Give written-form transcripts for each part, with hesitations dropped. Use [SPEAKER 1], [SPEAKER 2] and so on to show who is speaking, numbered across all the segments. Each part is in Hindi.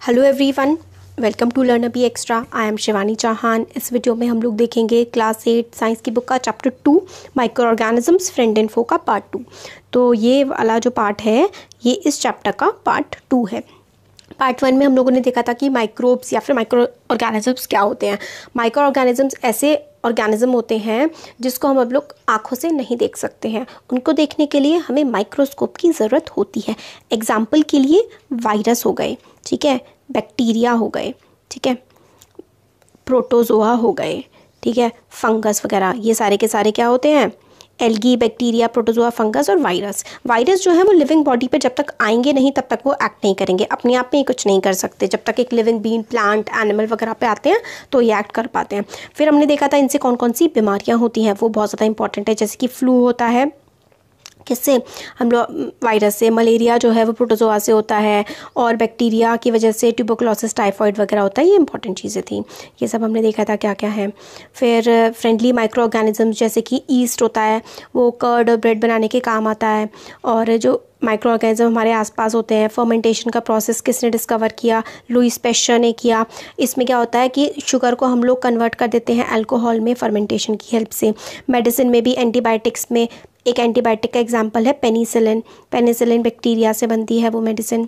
[SPEAKER 1] Hello everyone, welcome to learn Abhi extra. I am Shivani Chauhan. इस वीडियो में हम लोग देखेंगे क्लास 8 साइंस की बुक का chapter 2 micro organisms friend and foe का पार्ट 2। तो ये वाला जो पार्ट है ये इस चैप्टर का पार्ट 2 है। पार्ट 1 में हम लोगों ने देखा था कि माइक्रोब्स या फिर माइक्रो ऑर्गेनिजम्स क्या होते हैं। माइक्रो ऑर्गेनिजम्स ऐसे ऑर्गेनिज्म होते हैं जिसको हम लोग आँखों से नहीं देख सकते हैं। उनको देखने के लिए हमें माइक्रोस्कोप की ज़रूरत होती है। एग्जाम्पल के लिए वायरस हो गए, ठीक है, बैक्टीरिया हो गए, ठीक है, प्रोटोजोआ हो गए, ठीक है, फंगस वगैरह, ये सारे के सारे क्या होते हैं? एल्गी, बैक्टीरिया, प्रोटोजोआ, फंगस और वायरस। वायरस जो है वो लिविंग बॉडी पे जब तक आएंगे नहीं तब तक वो एक्ट नहीं करेंगे, अपने आप में ही कुछ नहीं कर सकते। जब तक एक लिविंग बीइंग, प्लांट, एनिमल वगैरह पे आते हैं तो ये एक्ट कर पाते हैं। फिर हमने देखा था इनसे कौन कौन सी बीमारियाँ होती हैं, वो बहुत ज़्यादा इंपॉर्टेंट है। जैसे कि फ्लू होता है, किससे? हम लोग वायरस से। मलेरिया जो है वो प्रोटोजोआ से होता है, और बैक्टीरिया की वजह से ट्यूबरकुलोसिस, टाइफाइड वगैरह होता है। ये इंपॉर्टेंट चीज़ें थी, ये सब हमने देखा था क्या क्या है। फिर फ्रेंडली माइक्रो ऑर्गेनिजम्स जैसे कि ईस्ट होता है, वो कर्ड और ब्रेड बनाने के काम आता है। और जो माइक्रो ऑर्गेनिज्म हमारे आसपास होते हैं, फर्मेंटेशन का प्रोसेस किसने डिस्कवर किया? लुईस पैस्चर ने किया। इसमें क्या होता है कि शुगर को हम लोग कन्वर्ट कर देते हैं अल्कोहल में फर्मेंटेशन की हेल्प से। मेडिसिन में भी, एंटीबायोटिक्स में एक एंटीबायोटिक का एग्जांपल है पेनिसिलिन। पेनिसिलिन बैक्टीरिया से बनती है वो मेडिसिन,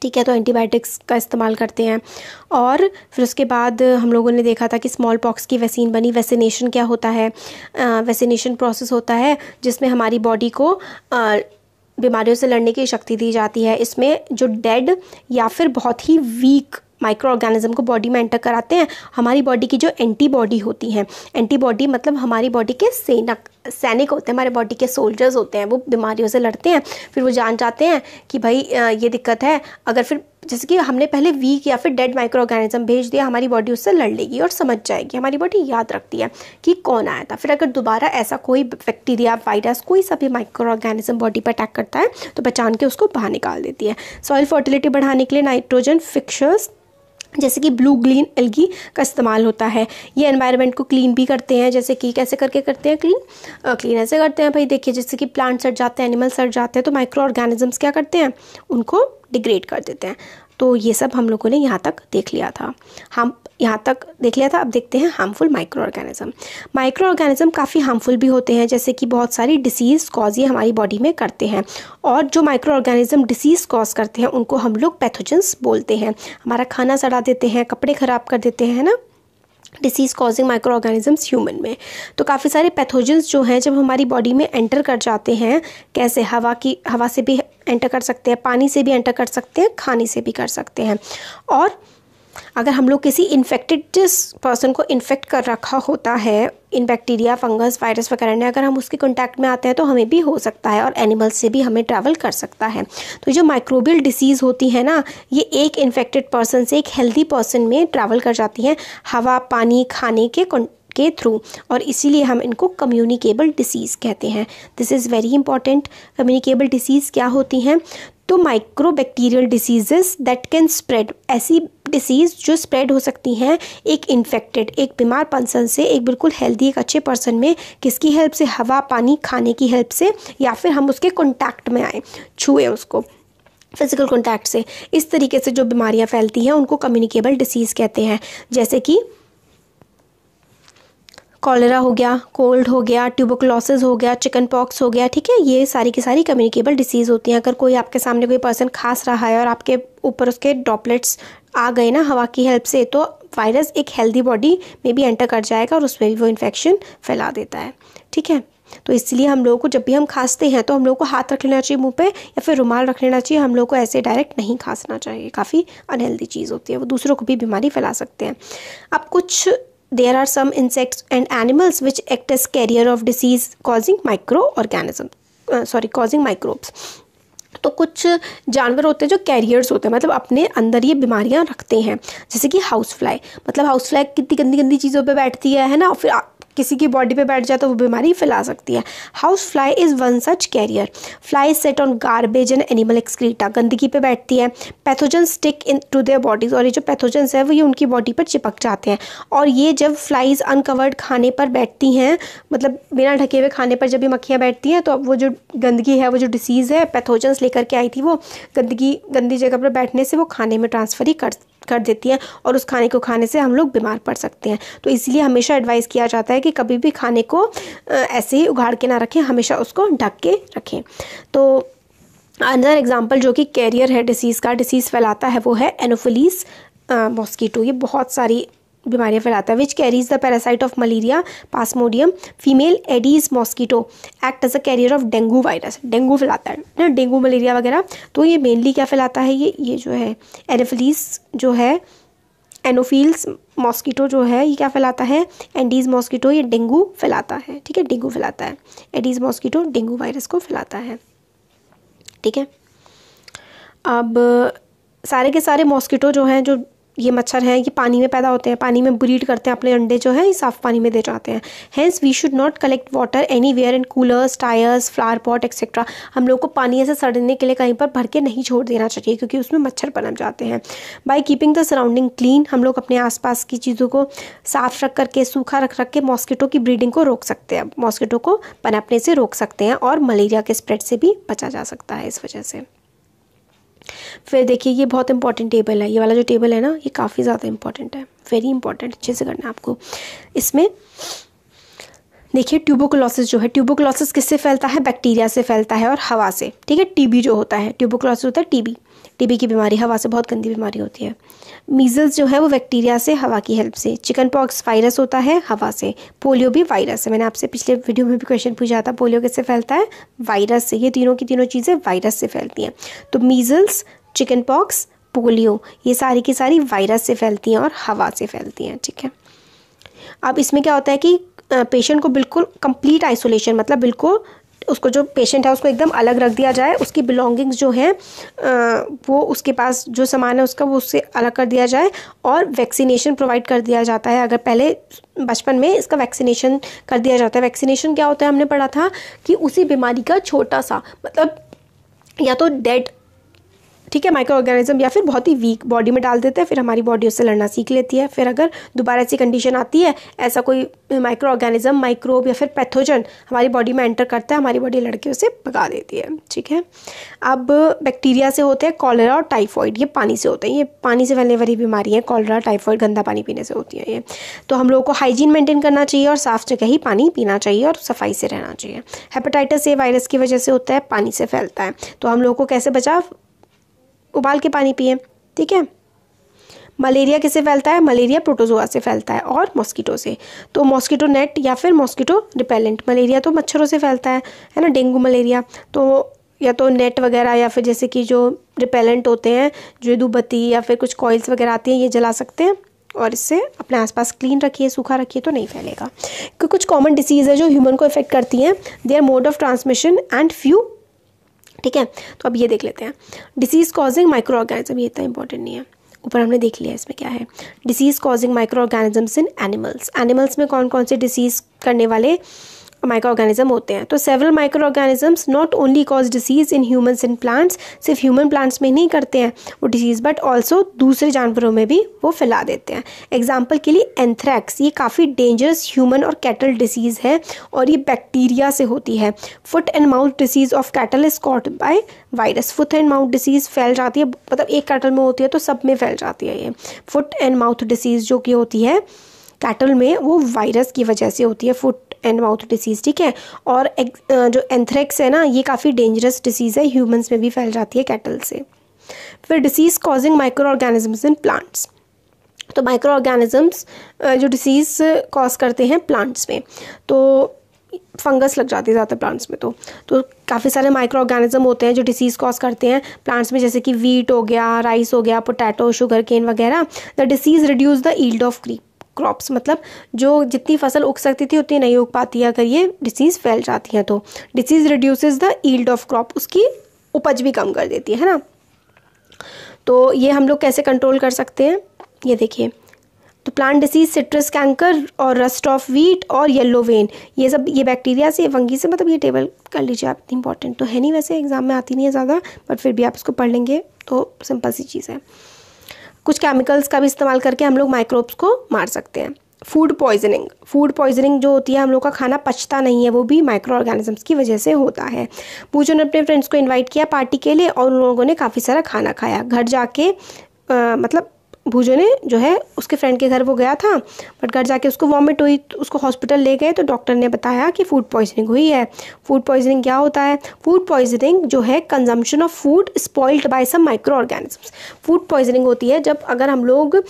[SPEAKER 1] ठीक है, तो एंटीबायोटिक्स का इस्तेमाल करते हैं। और फिर उसके बाद हम लोगों ने देखा था कि स्मॉल पॉक्स की वैक्सीन बनी। वैक्सीनेशन क्या होता है? वैक्सीनेशन प्रोसेस होता है जिसमें हमारी बॉडी को बीमारियों से लड़ने की शक्ति दी जाती है। इसमें जो डेड या फिर बहुत ही वीक माइक्रो ऑर्गेनिज्म को बॉडी में एंटर कराते हैं, हमारी बॉडी की जो एंटीबॉडी होती हैं, एंटीबॉडी मतलब हमारी बॉडी के सैनिक होते हैं, हमारे बॉडी के सोल्जर्स होते हैं, वो बीमारियों से लड़ते हैं। फिर वो जान जाते हैं कि भाई ये दिक्कत है। अगर फिर जैसे कि हमने पहले वीक या फिर डेड माइक्रो ऑर्गेनिज्म भेज दिया, हमारी बॉडी उससे लड़ लेगी और समझ जाएगी, हमारी बॉडी याद रखती है कि कौन आया था। फिर अगर दोबारा ऐसा कोई बैक्टीरिया, वायरस, कोई सा भी माइक्रो ऑर्गेनिज्म बॉडी पर अटैक करता है तो पहचान के उसको बाहर निकाल देती है। सॉइल फर्टिलिटी बढ़ाने के लिए नाइट्रोजन फिक्सर्स जैसे कि ब्लू ग्रीन एल्गी का इस्तेमाल होता है। ये एनवायरनमेंट को क्लीन भी करते हैं। जैसे कि कैसे करके करते हैं क्लीन ऐसे करते हैं भाई, देखिए, जैसे कि प्लांट सड़ जाते हैं, एनिमल सड़ जाते हैं, तो माइक्रो ऑर्गेनिजम्स क्या करते हैं? उनको डिग्रेड कर देते हैं। तो ये सब हम लोगों ने यहाँ तक देख लिया था। अब देखते हैं harmful micro organism. Micro organism काफ़ी हार्मफुल भी होते हैं, जैसे कि बहुत सारी डिसीज़ कॉज ये हमारी बॉडी में करते हैं। और जो माइक्रो ऑर्गेनिज्म डिसीज़ कॉज करते हैं उनको हम लोग पैथोजेंस बोलते हैं। हमारा खाना सड़ा देते हैं, कपड़े ख़राब कर देते हैं ना, disease causing micro organisms human में। तो काफ़ी सारे पैथोजेंस जो हैं जब हमारी बॉडी में एंटर कर जाते हैं, कैसे? हवा से भी एंटर कर सकते हैं, पानी से भी एंटर कर सकते हैं, खाने से भी कर सकते हैं। और अगर हम लोग किसी इन्फेक्टेड जिस पर्सन को इन्फेक्ट कर रखा होता है इन बैक्टीरिया, फंगस, वायरस वगैरह ने, अगर हम उसके कांटेक्ट में आते हैं तो हमें भी हो सकता है, और एनिमल्स से भी हमें ट्रैवल कर सकता है। तो जो माइक्रोबियल डिसीज़ होती है ना, ये एक इन्फेक्टेड पर्सन से एक हेल्दी पर्सन में ट्रैवल कर जाती हैं हवा, पानी, खाने के थ्रू, और इसीलिए हम इनको कम्युनिकेबल डिसीज़ कहते हैं। This is very important. Communicable disease क्या होती हैं? तो micro bacterial diseases that can spread, ऐसी डिसीज़ जो स्प्रेड हो सकती हैं एक इन्फेक्टेड, एक बीमार पर्सन से एक बिल्कुल हेल्दी, एक अच्छे पर्सन में। किसकी हेल्प से? हवा, पानी, खाने की हेल्प से, या फिर हम उसके कॉन्टैक्ट में आए, छुए उसको फिजिकल कॉन्टैक्ट से। इस तरीके से जो बीमारियां फैलती हैं उनको कम्युनिकेबल डिसीज़ कहते हैं। जैसे कि कॉलेरा हो गया, कोल्ड हो गया, ट्यूबरकुलोसिस हो गया, चिकन पॉक्स हो गया, ठीक है, ये सारी की सारी कम्युनिकेबल डिसीज़ होती हैं। अगर कोई आपके सामने कोई पर्सन खांस रहा है और आपके ऊपर उसके ड्रॉपलेट्स आ गए ना हवा की हेल्प से, तो वायरस एक हेल्दी बॉडी में भी एंटर कर जाएगा और उसमें भी वो इन्फेक्शन फैला देता है, ठीक है। तो इसलिए हम लोगों को जब भी हम खांसते हैं तो हम लोगों को हाथ रख लेना चाहिए मुंह पे, या फिर रुमाल रख लेना चाहिए। हम लोग को ऐसे डायरेक्ट नहीं खांसना चाहिए, काफ़ी अनहेल्दी चीज़ होती है, वो दूसरों को भी बीमारी फैला सकते हैं। अब कुछ there are some insects and animals which act as carrier of disease causing causing microbes। तो कुछ जानवर होते हैं जो कैरियर्स होते हैं, मतलब अपने अंदर ये बीमारियां रखते हैं। जैसे कि हाउस फ्लाई, मतलब हाउस फ्लाई कितनी गंदी गंदी चीज़ों पे बैठती है ना, और फिर किसी की बॉडी पे बैठ जाए तो वो बीमारी फैला सकती है। House fly is one such carrier. Fly sat on garbage and animal excreta, गंदगी पे बैठती है। Pathogen stick into their bodies, और ये जो पैथोजन्स है वो ये उनकी बॉडी पर चिपक जाते हैं। और ये जब फ्लाइज अनकवर्ड खाने पर बैठती हैं, मतलब बिना ढके हुए खाने पर जब ये मक्खियाँ बैठती हैं, तो अब वो जो गंदगी है, वो जो डिसीज़ है, पैथोजन्स लेकर के आई थी, वो गंदी जगह पर बैठने से वो खाने में ट्रांसफ़र ही कर देती हैं, और उस खाने को खाने से हम लोग बीमार पड़ सकते हैं। तो इसलिए हमेशा एडवाइस किया जाता है कि कभी भी खाने को ऐसे ही उगाड़ के ना रखें, हमेशा उसको ढक के रखें। तो अनदर एग्जांपल जो कि कैरियर है डिसीज़ फैलाता है, वो है एनोफिलीज मॉस्कीटो। ये बहुत सारी बीमारियां फैलाता है। Which carries the parasite of malaria plasmodium. Female Aedes mosquito act as a carrier of dengue virus. Dengue फैलाता है ना, डेंगू मलेरिया वगैरह। तो ये मेनली क्या फैलाता है, ये जो है एनोफिलीज जो है, एनोफिल्स मॉस्कीटो जो है ये क्या फैलाता है, एडीज मॉस्कीटो ये डेंगू फैलाता है। ठीक है, डेंगू फैलाता है। एडीज मॉस्कीटो डेंगू वायरस को फैलाता है। ठीक है, अब सारे के सारे मॉस्कीटो जो हैं, जो ये मच्छर हैं, ये पानी में पैदा होते हैं, पानी में ब्रीड करते हैं, अपने अंडे जो है ये साफ़ पानी में दे जाते हैं। Hence we should not collect water anywhere in coolers, tyres, flower pot etcetera. हम लोग को पानी ऐसे सड़ने के लिए कहीं पर भर के नहीं छोड़ देना चाहिए, क्योंकि उसमें मच्छर पनप जाते हैं। By keeping the surrounding clean, हम लोग अपने आसपास की चीज़ों को साफ़ रख करके, सूखा रख के मॉस्किटो की ब्रीडिंग को रोक सकते हैं, मॉस्किटो को पनपने से रोक सकते हैं, और मलेरिया के स्प्रेड से भी बचा जा सकता है इस वजह से। फिर देखिए, ये बहुत इंपॉर्टेंट टेबल है, ये वाला जो टेबल है ना, ये काफ़ी ज़्यादा इंपॉर्टेंट है, वेरी इंपॉर्टेंट, अच्छे से करना है आपको। इसमें देखिए ट्यूबरकुलोसिस जो है, ट्यूबरकुलोसिस किससे फैलता है, बैक्टीरिया से फैलता है और हवा से। ठीक है, टीबी जो होता है, ट्यूबरकुलोसिस होता है टीबी की बीमारी, हवा से बहुत गंदी बीमारी होती है। मीजल्स जो है वो बैक्टीरिया से, हवा की हेल्प से। चिकन पॉक्स वायरस होता है, हवा से। पोलियो भी वायरस है, मैंने आपसे पिछले वीडियो में भी क्वेश्चन पूछा था, पोलियो किससे फैलता है, वायरस से। ये तीनों की तीनों चीज़ें वायरस से फैलती हैं। तो मीजल्स, चिकन पॉक्स, पोलियो, ये सारी की सारी वायरस से फैलती हैं और हवा से फैलती हैं। ठीक है, अब इसमें क्या होता है कि पेशेंट को बिल्कुल कंप्लीट आइसोलेशन, मतलब बिल्कुल उसको, जो पेशेंट है उसको एकदम अलग रख दिया जाए, उसकी बिलोंगिंग्स जो हैं वो उसके पास जो सामान है उसका वो उससे अलग कर दिया जाए, और वैक्सीनेशन प्रोवाइड कर दिया जाता है। अगर पहले बचपन में इसका वैक्सीनेशन कर दिया जाता है। वैक्सीनेशन क्या होता है, हमने पढ़ा था कि उसी बीमारी का छोटा सा, मतलब या तो डेड, ठीक है, माइक्रो ऑर्गेनिज्म, या फिर बहुत ही वीक बॉडी में डाल देते हैं, फिर हमारी बॉडी उससे लड़ना सीख लेती है। फिर अगर दोबारा ऐसी कंडीशन आती है, ऐसा कोई माइक्रो ऑर्गेनिज्म, माइक्रोब या फिर पैथोजन हमारी बॉडी में एंटर करता है, हमारी बॉडी लड़के उसे भगा देती है। ठीक है, अब बैक्टीरिया से होते हैं कॉलेरा और टाइफॉइड, ये पानी से होते हैं, ये पानी से फैलने वाली बीमारी है। कॉलेरा, टाइफॉइड गंदा पानी पीने से होती है ये। तो हम लोगों को हाइजीन मेंटेन करना चाहिए और साफ़ जगह ही पानी पीना चाहिए और सफाई से रहना चाहिए। हेपेटाइटिस ए वायरस की वजह से होता है, पानी से फैलता है। तो हम लोगों को कैसे बचाव, उबाल के पानी पिए। ठीक है, मलेरिया किससे फैलता है, मलेरिया प्रोटोजोआ से फैलता है और मॉस्किटो से। तो मॉस्किटो नेट या फिर मॉस्किटो रिपेलेंट। मलेरिया तो मच्छरों से फैलता है ना, डेंगू मलेरिया, तो या तो नेट वगैरह, या फिर जैसे कि जो रिपेलेंट होते हैं, जो धूपबत्ती या फिर कुछ कॉइल्स वगैरह आती हैं, ये जला सकते हैं, और इससे अपने आसपास क्लीन रखिए, सूखा रखिए, तो नहीं फैलेगा। क्योंकि कुछ कॉमन डिसीज़ है जो ह्यूमन को इफेक्ट करती हैं, their mode of transmission and few. ठीक है, तो अब ये देख लेते हैं, डिसीज़ कॉजिंग माइक्रो ऑर्गेनिज्म, ये इतना इंपॉर्टेंट नहीं है, ऊपर हमने देख लिया इसमें क्या है। Disease causing micro organisms in animals, animals में कौन कौन से डिसीज़ करने वाले माइक्रो ऑर्गेनिज्म होते हैं। तो several micro organisms not only cause disease in humans and plants, सिर्फ ह्यूमन प्लांट्स में नहीं करते हैं वो डिसीज़, बट ऑल्सो दूसरे जानवरों में भी वो फैला देते हैं। एग्जाम्पल के लिए एंथ्रैक्स, ये काफ़ी डेंजरस ह्यूमन और कैटल डिसीज़ है, और ये बैक्टीरिया से होती है। Foot and mouth disease of cattle is caught by virus, foot and mouth disease फैल जाती है, मतलब एक कैटल में होती है तो सब में फैल जाती है ये। फुट एंड माउथ डिसीज़ जो कि होती है कैटल में, वो वायरस की वजह से होती है, फुट एंड माउथ डिसीज़। ठीक है, और जो एंथ्रेक्स है ना, ये काफ़ी डेंजरस डिसीज़ है, ह्यूमंस में भी फैल जाती है कैटल से। फिर disease causing micro organisms in plants, तो माइक्रो ऑर्गेनिजम्स जो डिसीज़ कॉज करते हैं प्लांट्स में, तो फंगस लग जाती है ज़्यादा प्लांट्स में। तो काफ़ी सारे माइक्रो ऑर्गेनिज्म होते हैं जो डिसीज़ कॉज करते हैं प्लांट्स में, जैसे कि वीट हो गया, राइस हो गया, पोटैटो, शुगर केन वगैरह। The disease reduce the yield of crops, मतलब जो जितनी फसल उग सकती थी उतनी नहीं उग पाती है अगर ये डिसीज़ फैल जाती है। तो disease reduces the yield of crop, उसकी उपज भी कम कर देती है ना। तो ये हम लोग कैसे कंट्रोल कर सकते हैं, ये देखिए। तो प्लांट डिसीज, सिट्रस कैंकर और रस्ट ऑफ व्हीट और येलो वेन, ये सब ये बैक्टीरिया से, फंगी से, मतलब ये टेबल कर लीजिए आप, इंपॉर्टेंट तो है नहीं, वैसे एग्जाम में आती नहीं है ज़्यादा, बट फिर भी आप इसको पढ़ लेंगे तो सिंपल सी चीज़ है। कुछ केमिकल्स का भी इस्तेमाल करके हम लोग माइक्रोब्स को मार सकते हैं। फूड पॉइजनिंग जो होती है, हम लोग का खाना पचता नहीं है, वो भी माइक्रो ऑर्गेनिजम्स की वजह से होता है। पूजो ने अपने फ्रेंड्स को इनवाइट किया पार्टी के लिए और उन लोगों ने काफ़ी सारा खाना खाया। घर जाके मतलब भूजो ने जो है उसके फ्रेंड के घर वो गया था, बट घर जाके उसको वॉमिट हुई, तो उसको हॉस्पिटल ले गए तो डॉक्टर ने बताया कि फूड पॉइजनिंग हुई है। फूड पॉइजनिंग क्या होता है? फूड पॉइजनिंग जो है consumption of food spoiled by some micro organisms. Food poisoning होती है जब अगर हम लोग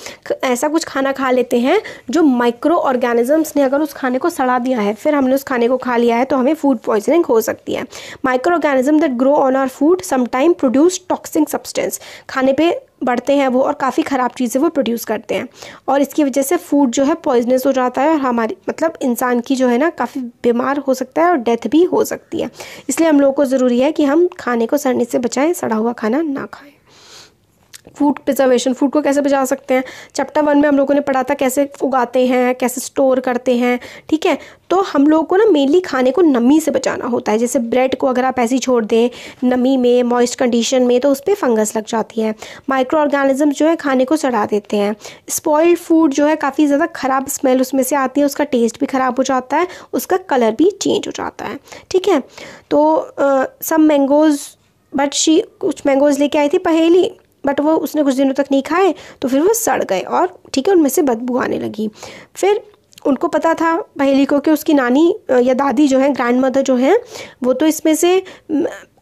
[SPEAKER 1] ऐसा कुछ खाना खा लेते हैं जो माइक्रो ऑर्गेनिजम्स ने अगर उस खाने को सड़ा दिया है, फिर हमने उस खाने को खा लिया है, तो हमें फूड पॉइजनिंग हो सकती है। Micro organism that grow on our food sometime produce toxic substance, खाने पे बढ़ते हैं वो और काफ़ी ख़राब चीज़ें वो प्रोड्यूस करते हैं, और इसकी वजह से फूड जो है पॉइजनस हो जाता है और हमारी मतलब इंसान की जो है ना काफ़ी बीमार हो सकता है और डेथ भी हो सकती है। इसलिए हम लोगों को ज़रूरी है कि हम खाने को सड़ने से बचाएं, सड़ा हुआ खाना ना खाएं। फूड प्रिजर्वेशन, फूड को कैसे बचा सकते हैं? चैप्टर 1 में हम लोगों ने पढ़ा था कैसे उगाते हैं, कैसे स्टोर करते हैं, ठीक है। तो हम लोगों को ना मेनली खाने को नमी से बचाना होता है। जैसे ब्रेड को अगर आप ऐसे ही छोड़ दें नमी में, मॉइस्ट कंडीशन में, तो उस पर फंगस लग जाती है। माइक्रो ऑर्गेनिज्म जो है खाने को सड़ा देते हैं। स्पॉइल्ड फूड जो है काफ़ी ज़्यादा ख़राब स्मेल उसमें से आती है, उसका टेस्ट भी ख़राब हो जाता है, उसका कलर भी चेंज हो जाता है, ठीक है। तो सम मैंगोज़, बट शी कुछ मैंगोज़ लेके आई थी पहेली, बट वो उसने कुछ दिनों तक नहीं खाए तो फिर वो सड़ गए और ठीक है उनमें से बदबू आने लगी। फिर उनको पता था पहेली को कि उसकी नानी या दादी जो है, ग्रैंड मदर जो है, वो तो इसमें से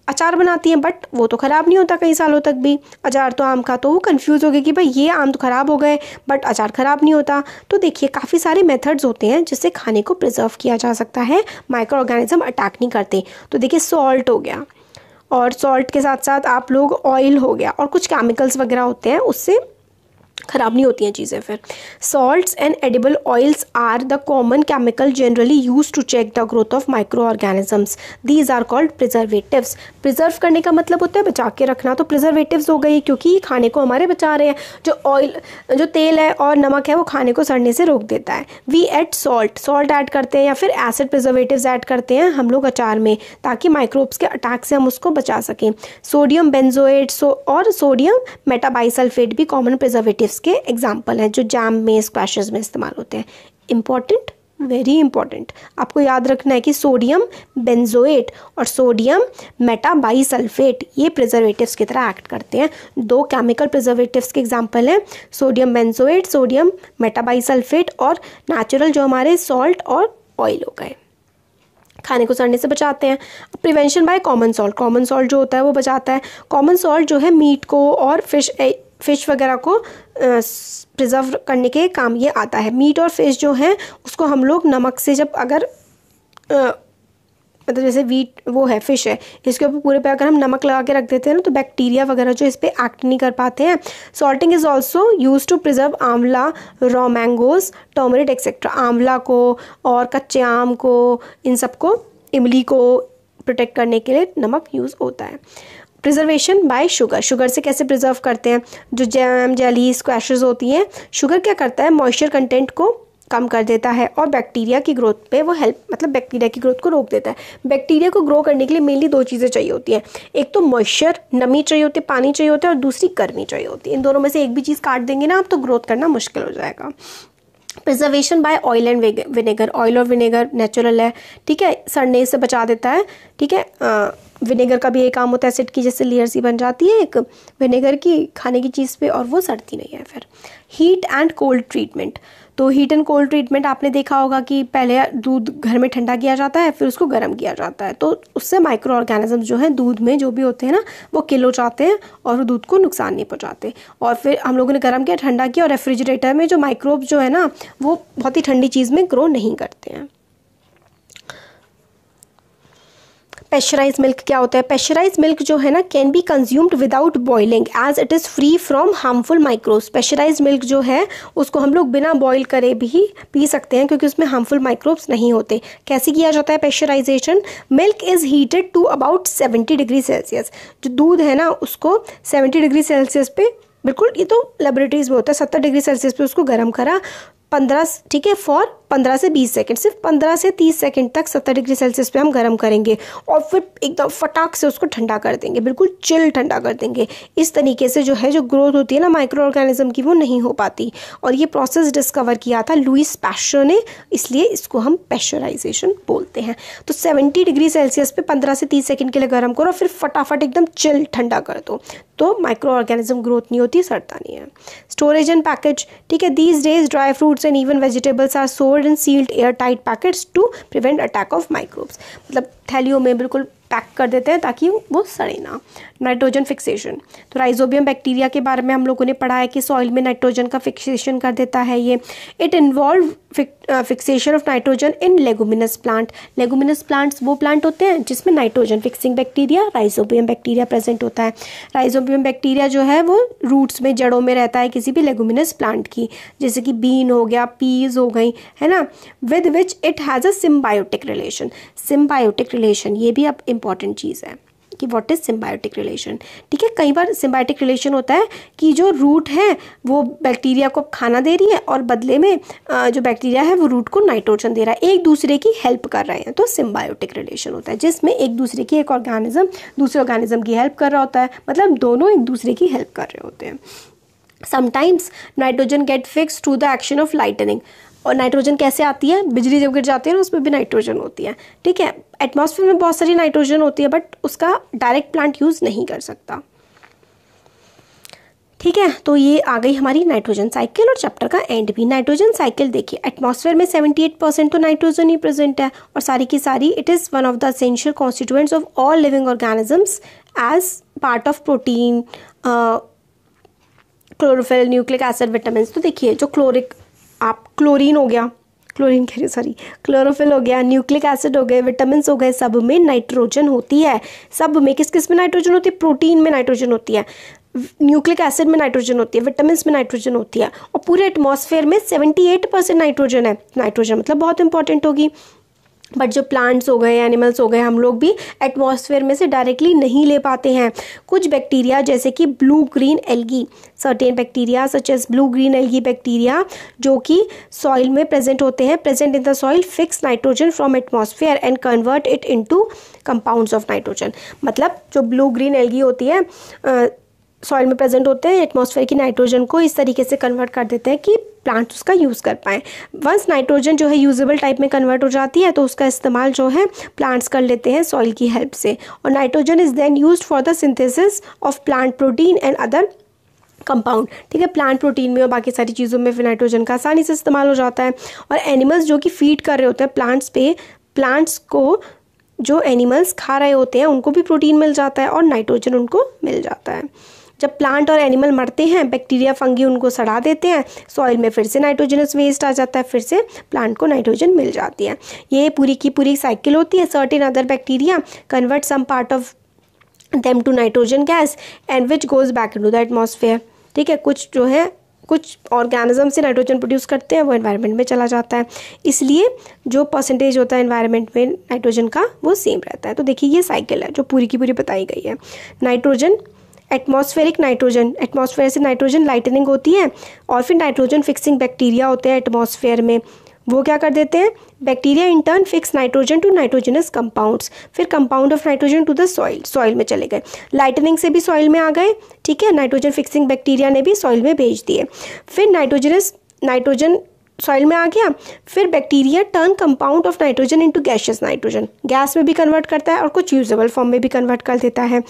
[SPEAKER 1] अचार बनाती हैं, बट वो तो ख़राब नहीं होता कई सालों तक भी, अचार तो आम का। तो वो कंफ्यूज हो गई कि भाई ये आम तो ख़राब हो गए बट अचार ख़राब नहीं होता। तो देखिए काफ़ी सारे मेथड्स होते हैं जिससे खाने को प्रिजर्व किया जा सकता है, माइक्रो ऑर्गेनिज्म अटैक नहीं करते। तो देखिए सॉल्ट हो गया, और सॉल्ट के साथ साथ आप लोग ऑयल हो गया, और कुछ केमिकल्स वगैरह होते हैं, उससे ख़राब नहीं होती हैं चीज़ें। फिर salts and edible oils are the common chemical generally use to check the growth of micro organisms, these are called preservatives. Preserve करने का मतलब होता है बचा के रखना, तो प्रिजर्वेटिव्स हो गई क्योंकि ये खाने को हमारे बचा रहे हैं। जो तेल है और नमक है वो खाने को सड़ने से रोक देता है। वी ऐड सॉल्ट ऐड करते हैं या फिर एसिड प्रिजर्वेटिव्स ऐड करते हैं हम लोग अचार में, ताकि माइक्रोब्स के अटैक से हम उसको बचा सकें। सोडियम बेंजोएट और सोडियम मेटाबाइसल्फेट भी कॉमन प्रिजर्वेटिव्स के एग्जाम्पल हैं जो जैम में, स्क्वैशेस में इस्तेमाल होते हैं। इंपॉर्टेंट, वेरी इंपॉर्टेंट, आपको याद रखना है कि सोडियम बेंजोएट और सोडियम मेटाबाइसल्फेट ये प्रिजर्वेटिव्स की तरह एक्ट करते हैं। दो केमिकल प्रिजर्वेटिव्स के एग्जाम्पल हैं सोडियम बेंजोएट, सोडियम मेटाबाइसल्फेट, और नेचुरल जो हमारे सॉल्ट और ऑयल हो गए, खाने को सड़ने से बचाते हैं। प्रिवेंशन बाय कॉमन सॉल्ट जो होता है वो बचाता है। कॉमन सॉल्ट जो है मीट को और फिश वगैरह को प्रिजर्व करने के काम ये आता है। मीट और फिश जो है उसको हम लोग नमक से जब अगर मतलब जैसे वो है फिश है, इसके ऊपर पूरे पे अगर हम नमक लगा के रख देते हैं ना तो बैक्टीरिया वगैरह जो इस पर एक्ट नहीं कर पाते हैं। Salting is also use to preserve amla, raw mangoes, turmeric etcetera. आंवला को और कच्चे आम को, इन सबको, इमली को प्रोटेक्ट करने के लिए नमक यूज़ होता है। प्रिजर्वेशन बाय शुगर से कैसे प्रिजर्व करते हैं? जो जैम, जेली, स्क्वैशेस होती हैं, शुगर क्या करता है, मॉइस्चर कंटेंट को कम कर देता है और बैक्टीरिया की ग्रोथ पे वो हेल्प, मतलब बैक्टीरिया की ग्रोथ को रोक देता है। बैक्टीरिया को ग्रो करने के लिए मेनली दो चीज़ें चाहिए होती हैं, एक तो मॉइस्चर, नमी चाहिए होती है, पानी चाहिए होता है, और दूसरी गर्मी चाहिए होती है। इन दोनों में से एक भी चीज़ काट देंगे ना आप तो ग्रोथ करना मुश्किल हो जाएगा। Preservation by oil and vinegar, oil और विनेगर नेचुरल है, ठीक है, सड़ने से बचा देता है, ठीक है। विनेगर का भी एक काम होता है एसिड की, जैसे लेयर सी बन जाती है एक विनेगर की खाने की चीज़ पे, और वो सड़ती नहीं है। फिर हीट एंड कोल्ड ट्रीटमेंट, तो हीट एंड कोल्ड ट्रीटमेंट आपने देखा होगा कि पहले दूध घर में ठंडा किया जाता है, फिर उसको गर्म किया जाता है, तो उससे माइक्रो ऑर्गेनिज्म जो है दूध में जो भी होते हैं ना वो किल हो जाते हैं और वो दूध को नुकसान नहीं पहुंचाते। और फिर हम लोगों ने गर्म किया, ठंडा किया, और रेफ्रिजरेटर में जो माइक्रोब जो है ना वो बहुत ही ठंडी चीज़ में ग्रो नहीं करते हैं। पेस्चराइज मिल्क क्या होता है? पेस्चराइज मिल्क जो है ना can be consumed without boiling as it is free from harmful microbes. Pasteurise milk जो है उसको हम लोग बिना बॉईल करे भी पी सकते हैं क्योंकि उसमें हार्मफुल माइक्रोब्स नहीं होते। कैसे किया जाता है pasteurisation? Milk is heated to about 70 degree Celsius. जो दूध है ना उसको 70 डिग्री सेल्सियस पे बिल्कुल, ये तो लेबोरेटरीज में होता है। 70 डिग्री सेल्सियस पे उसको गर्म करा 15, ठीक है, फॉर 15 से 20 सेकंड, सिर्फ 15 से 30 सेकंड तक 70 डिग्री सेल्सियस पे हम गर्म करेंगे और फिर एकदम फटाक से उसको ठंडा कर देंगे, बिल्कुल चिल ठंडा कर देंगे। इस तरीके से जो है जो ग्रोथ होती है ना माइक्रो ऑर्गेनिज्म की, वो नहीं हो पाती। और ये प्रोसेस डिस्कवर किया था लुइस पैस्चर ने, इसलिए इसको हम पैस्चराइजेशन बोलते हैं। तो 70 डिग्री सेल्सियस पे 15 से 30 सेकंड के लिए गर्म करो, फिर फटाफट एकदम चिल ठंडा कर दो, तो माइक्रो ऑर्गेनिज्म ग्रोथ नहीं होती, सड़ता नहीं है। स्टोरेज एंड पैकेज, ठीक है, these days dry fruits and even vegetables are stored in sealed airtight packets to prevent attack of microbes। मतलब थैलियों में बिल्कुल पैक कर देते हैं ताकि वो सड़े ना। नाइट्रोजन फिक्सेशन, तो राइजोबियम बैक्टीरिया के बारे में हम लोगों ने पढ़ा है कि सॉइल में नाइट्रोजन का फिक्सेशन कर देता है ये। It involve fixation of nitrogen in leguminous plant. Leguminous plants वो प्लांट होते हैं जिसमें nitrogen fixing bacteria rhizobium bacteria present होता है। राइजोबियम बैक्टीरिया जो है वो रूट्स में, जड़ों में रहता है किसी भी लेगुमिनस प्लांट की, जैसे कि बीन हो गया, पीज हो गई, है ना, with which it has a symbiotic relation. Symbiotic relation ये भी अब इंपॉर्टेंट चीज़ है कि व्हाट इज सिम्बायोटिक रिलेशन। ठीक है, कई बार सिम्बायोटिक रिलेशन होता है कि जो रूट है वो बैक्टीरिया को खाना दे रही है और बदले में जो बैक्टीरिया है वो रूट को नाइट्रोजन दे रहा है, एक दूसरे की हेल्प कर रहे हैं, तो सिम्बायोटिक रिलेशन होता है जिसमें एक दूसरे की, एक ऑर्गेनिज्म दूसरे ऑर्गेनिज्म की हेल्प कर रहा होता है, मतलब दोनों एक दूसरे की हेल्प कर रहे होते हैं। Sometimes nitrogen get fix through the action of lightning. और नाइट्रोजन कैसे आती है, बिजली जब गिर जाती है ना उसमें भी नाइट्रोजन होती है। ठीक है, एटमॉस्फेयर में बहुत सारी नाइट्रोजन होती है बट उसका डायरेक्ट प्लांट यूज़ नहीं कर सकता। ठीक है, तो ये आ गई हमारी नाइट्रोजन साइकिल और चैप्टर का एंड भी। नाइट्रोजन साइकिल देखिए, एटमॉस्फेयर में 78% तो नाइट्रोजन ही प्रेजेंट है और सारी की सारी it is one of the essential constituents of all living organisms as part of protein, chlorophyll, nucleic acid, vitamin. तो देखिए जो क्लोरीन हो गया, क्लोरोफिल हो गया, न्यूक्लिक एसिड हो गए, विटामिन हो गए, सब में नाइट्रोजन होती है। सब में किस किस में नाइट्रोजन होती है, प्रोटीन में नाइट्रोजन होती है, न्यूक्लिक एसिड में नाइट्रोजन होती है, विटामिन में नाइट्रोजन होती है और पूरे एटमॉस्फेयर में 78% नाइट्रोजन है। नाइट्रोजन मतलब बहुत इंपॉर्टेंट होगी। बट जो प्लांट्स हो गए, एनिमल्स हो गए, हम लोग भी एटमॉस्फेयर में से डायरेक्टली नहीं ले पाते हैं। कुछ बैक्टीरिया जैसे कि blue green algae, certain bacteria such as blue green algae bacteria जो कि सॉइल में प्रेजेंट होते हैं, present in the soil, fix nitrogen from atmosphere and convert it into compounds of nitrogen. मतलब जो ब्लू ग्रीन एल्गी होती है सॉइल में प्रेजेंट होते हैं, एटमॉस्फेयर की नाइट्रोजन को इस तरीके से कन्वर्ट कर देते हैं कि प्लांट्स उसका यूज़ कर पाएँ। वंस नाइट्रोजन जो है यूजेबल टाइप में कन्वर्ट हो जाती है तो उसका इस्तेमाल जो है प्लांट्स कर लेते हैं सॉइल की हेल्प से। और nitrogen is then used for the synthesis of plant protein and other compound. ठीक है, प्लांट प्रोटीन में और बाकी सारी चीज़ों में फिर नाइट्रोजन का आसानी से इस्तेमाल हो जाता है। और एनिमल्स जो कि फीड कर रहे होते हैं प्लांट्स पे, प्लांट्स को जो एनिमल्स खा रहे होते हैं उनको भी प्रोटीन मिल जाता है और नाइट्रोजन उनको मिल जाता है। जब प्लांट और एनिमल मरते हैं, बैक्टीरिया फंगी उनको सड़ा देते हैं, सॉइल में फिर से नाइट्रोजनस वेस्ट आ जाता है, फिर से प्लांट को नाइट्रोजन मिल जाती है। ये पूरी की पूरी साइकिल होती है। Certain other bacteria convert some part of them to nitrogen gas and which goes back into the atmosphere. ठीक है, कुछ जो है कुछ ऑर्गेनिज्म से नाइट्रोजन प्रोड्यूस करते हैं, वो एनवायरनमेंट में चला जाता है, इसलिए जो परसेंटेज होता है एनवायरनमेंट में नाइट्रोजन का वो सेम रहता है। तो देखिए ये साइकिल है जो पूरी की पूरी बताई गई है। नाइट्रोजन, एटमॉस्फेरिक नाइट्रोजन, एटमॉस्फेयर से नाइट्रोजन लाइटनिंग होती है और फिर नाइट्रोजन फिक्सिंग बैक्टीरिया होते हैं एटमॉस्फेयर में, वो क्या कर देते हैं, bacteria in turn fix nitrogen to nitrogenous compounds, फिर compound of nitrogen to the soil, soil में चले गए, लाइटनिंग से भी सॉइल में आ गए। ठीक है, नाइट्रोजन फिक्सिंग बैक्टीरिया ने भी सॉइल में भेज दिए, फिर नाइट्रोजन सॉइल में आ गया, फिर bacteria turn compound of nitrogen into gaseous nitrogen, gas में भी कन्वर्ट करता है और कुछ यूजेबल फॉर्म में भी कन्वर्ट कर देता है।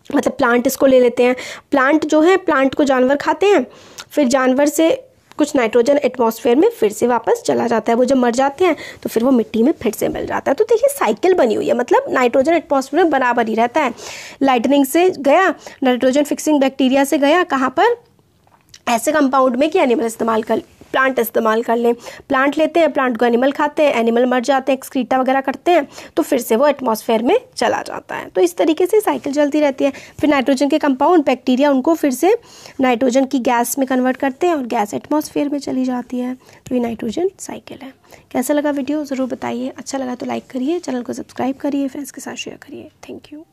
[SPEAKER 1] मतलब प्लांट इसको ले लेते हैं, प्लांट जो है, प्लांट को जानवर खाते हैं, फिर जानवर से कुछ नाइट्रोजन एटमॉस्फेयर में फिर से वापस चला जाता है, वो जब मर जाते हैं तो फिर वो मिट्टी में फिर से मिल जाता है। तो देखिए साइकिल बनी हुई है, मतलब नाइट्रोजन एटमॉस्फेयर में बराबर ही रहता है। लाइटनिंग से गया, नाइट्रोजन फिक्सिंग बैक्टीरिया से गया कहाँ पर, ऐसे कंपाउंड में कि एनिमल इस्तेमाल कर, प्लांट इस्तेमाल कर लें, प्लांट लेते हैं, प्लांट को एनिमल खाते हैं, एनिमल मर जाते हैं, एक्सक्रीटा वगैरह करते हैं, तो फिर से वो एटमॉस्फेयर में चला जाता है। तो इस तरीके से साइकिल चलती रहती है। फिर नाइट्रोजन के कंपाउंड बैक्टीरिया उनको फिर से नाइट्रोजन की गैस में कन्वर्ट करते हैं और गैस एटमॉस्फेयर में चली जाती है। तो ये नाइट्रोजन साइकिल है। कैसा लगा वीडियो ज़रूर बताइए, अच्छा लगा तो लाइक करिए, चैनल को सब्सक्राइब करिए, फ्रेंड्स के साथ शेयर करिए। Thank you.